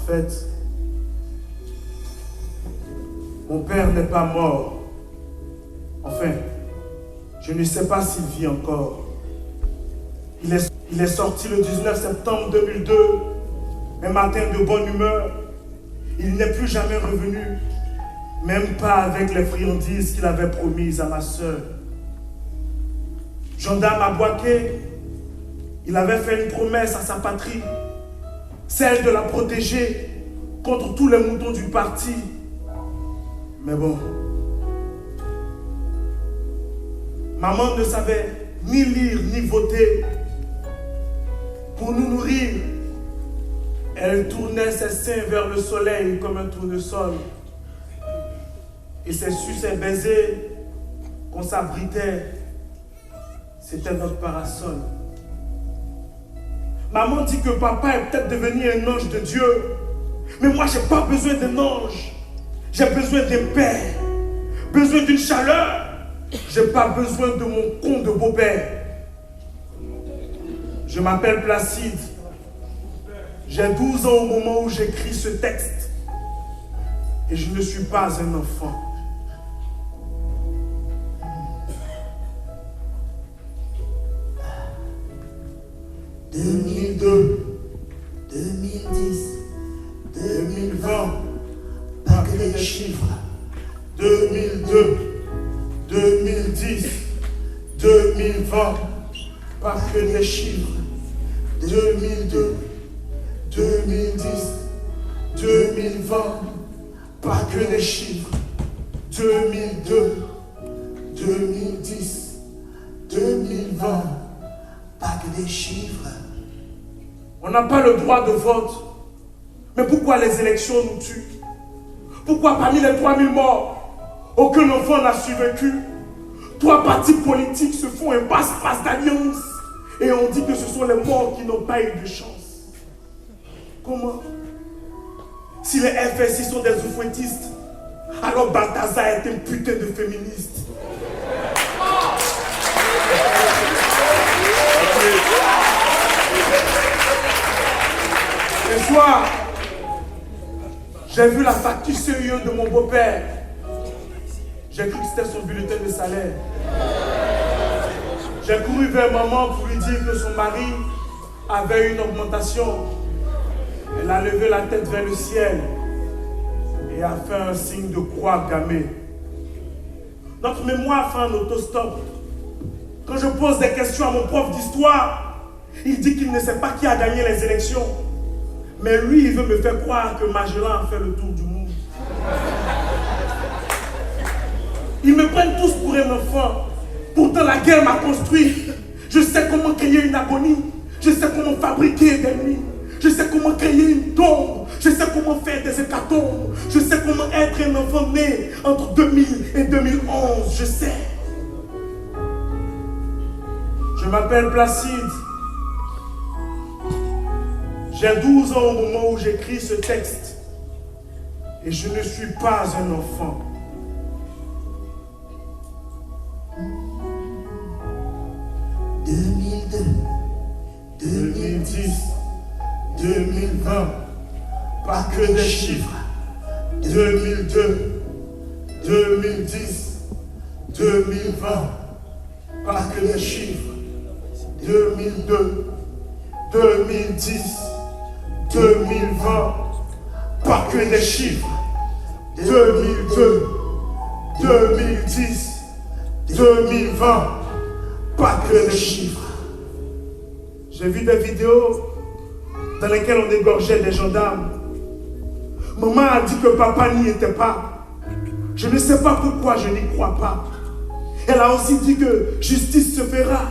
fait, mon père n'est pas mort. Enfin, je ne sais pas s'il vit encore. Il est sorti le 19 septembre 2002, un matin de bonne humeur. Il n'est plus jamais revenu, même pas avec les friandises qu'il avait promises à ma soeur. Gendarme à Boaké, il avait fait une promesse à sa patrie, celle de la protéger contre tous les moutons du parti. Mais bon, maman ne savait ni lire ni voter. Pour nous nourrir, elle tournait ses seins vers le soleil comme un tournesol. Et c'est sur ses baisers qu'on s'abritait. C'était notre parasol. Maman dit que papa est peut-être devenu un ange de Dieu. Mais moi, je n'ai pas besoin d'un ange. J'ai besoin d'un père. Besoin d'une chaleur. Je n'ai pas besoin de mon con de beau-père. Je m'appelle Placide. J'ai 12 ans au moment où j'écris ce texte. Et je ne suis pas un enfant. « 2002, 2010, 2020, pas que les chiffres. 2002, 2010, 2020, pas que les chiffres. 2002, 2010, 2020, pas que les chiffres. 2002, 2010, 2020, pas que des chiffres. On n'a pas le droit de vote. Mais pourquoi les élections nous tuent? Pourquoi parmi les 3000 morts, aucun enfant n'a survécu? 3 partis politiques se font un passe-passe d'alliance. Et on dit que ce sont les morts qui n'ont pas eu de chance. Comment? Si les FSI sont des oufouettistes, alors Balthazar est un putain de féministe. Un soir, j'ai vu la facture sérieuse de mon beau-père. J'ai cru que c'était son bulletin de salaire. J'ai couru vers maman pour lui dire que son mari avait une augmentation. Elle a levé la tête vers le ciel et a fait un signe de croix gammée. Notre mémoire fait un autostop. Quand je pose des questions à mon prof d'histoire, il dit qu'il ne sait pas qui a gagné les élections. Mais lui, il veut me faire croire que Magellan a fait le tour du monde. Ils me prennent tous pour un enfant. Pourtant, la guerre m'a construit. Je sais comment créer une agonie. Je sais comment fabriquer des nuits. Je sais comment créer une tombe. Je sais comment faire des hécatombes. Je sais comment être un enfant né entre 2000 et 2011. Je sais. Je m'appelle Placide. J'ai 12 ans au moment où j'écris ce texte. Et je ne suis pas un enfant. « 2002, 2010, 2020, pas que des chiffres. 2002, 2010, 2020, pas que des chiffres. 2002, 2010, 2020, pas que des chiffres. 2002, 2010, 2020, pas que des chiffres. » J'ai vu des vidéos dans lesquelles on égorgeait des gendarmes. Maman a dit que papa n'y était pas. Je ne sais pas pourquoi je n'y crois pas. Elle a aussi dit que justice se fera,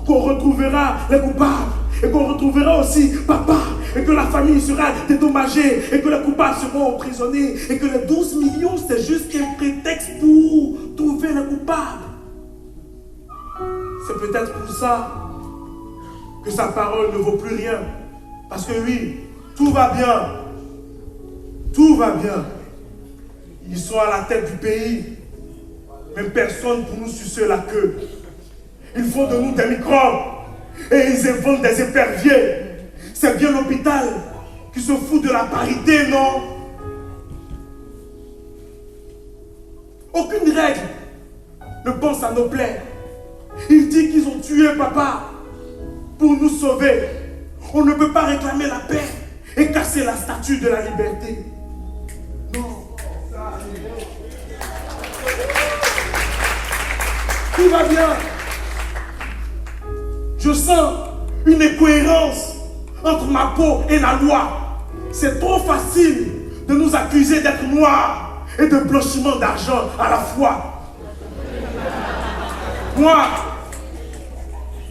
qu'on retrouvera les coupables et qu'on retrouvera aussi papa et que la famille sera dédommagée et que les coupables seront emprisonnés et que les 12 millions c'est juste un prétexte pour trouver les coupables. C'est peut-être pour ça que sa parole ne vaut plus rien. Parce que oui, tout va bien. Tout va bien. Ils sont à la tête du pays. Même personne pour nous sucer la queue. Ils font de nous des microbes. Et ils inventent des éperviers. C'est bien l'hôpital qui se fout de la parité, non? Aucune règle ne pense à nos plaies. Il dit qu'ils ont tué papa pour nous sauver. On ne peut pas réclamer la paix et casser la statue de la liberté. Non. Tout va bien. Je sens une incohérence entre ma peau et la loi. C'est trop facile de nous accuser d'être noirs et de blanchiment d'argent à la fois. Moi,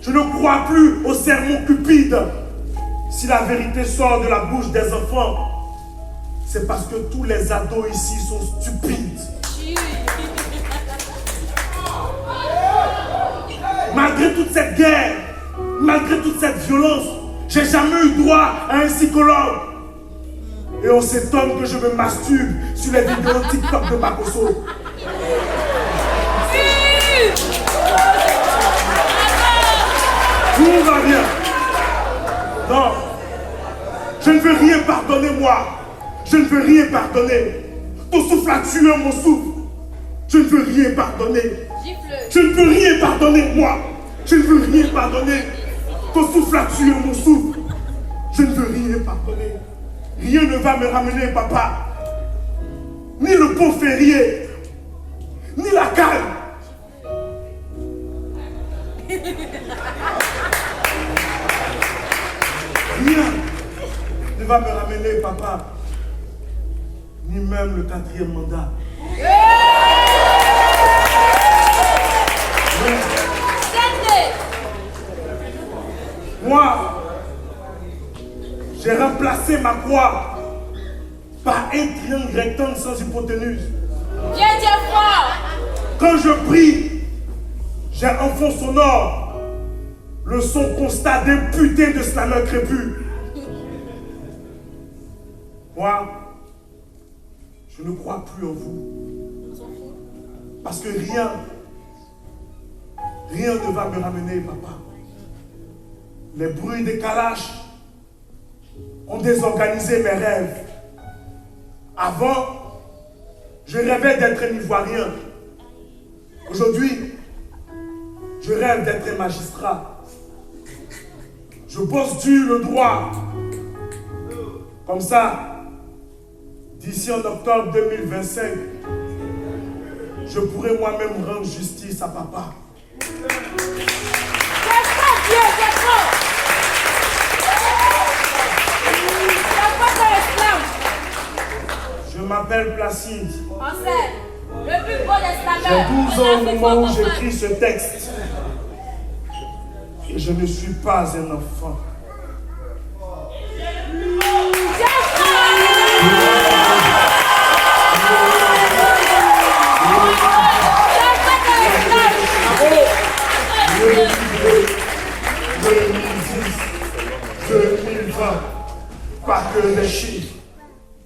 je ne crois plus au sermon cupide. Si la vérité sort de la bouche des enfants, c'est parce que tous les ados ici sont stupides. Malgré toute cette guerre, malgré toute cette violence, j'ai jamais eu droit à un psychologue. Et on s'étonne que je me masturbe sur les vidéos TikTok de Bakosso. Tout va bien. Non. Je ne veux rien pardonner, moi. Je ne veux rien pardonner. Ton souffle a tué mon souffle. Je ne veux rien pardonner. Je ne veux rien pardonner, moi. Je ne veux rien pardonner. Ton souffle a tué mon souffle. Je ne veux rien pardonner. Rien ne va me ramener, papa. Ni le pont férié, ni la calme. Rien ne va me ramener, papa. Ni même le 4e mandat. Moi, j'ai remplacé ma croix par un triangle rectangle sans hypoténuse. Viens dire fort. Quand je prie, j'ai un fond sonore, le son constat d'un putain de slammer crépus. Moi, je ne crois plus en vous. Parce que rien ne va me ramener, papa. Les bruits des calaches ont désorganisé mes rêves. Avant, je rêvais d'être un Ivoirien. Aujourd'hui, je rêve d'être un magistrat. Je bosse dur le droit. Comme ça, d'ici en octobre 2025, je pourrai moi-même rendre justice à papa. Je m'appelle Placide. On sait, le plus beau des J'ai 12 ans au moment où slameurs. j'écris ce texte. Et je ne suis pas un enfant. Pas que les chiffres.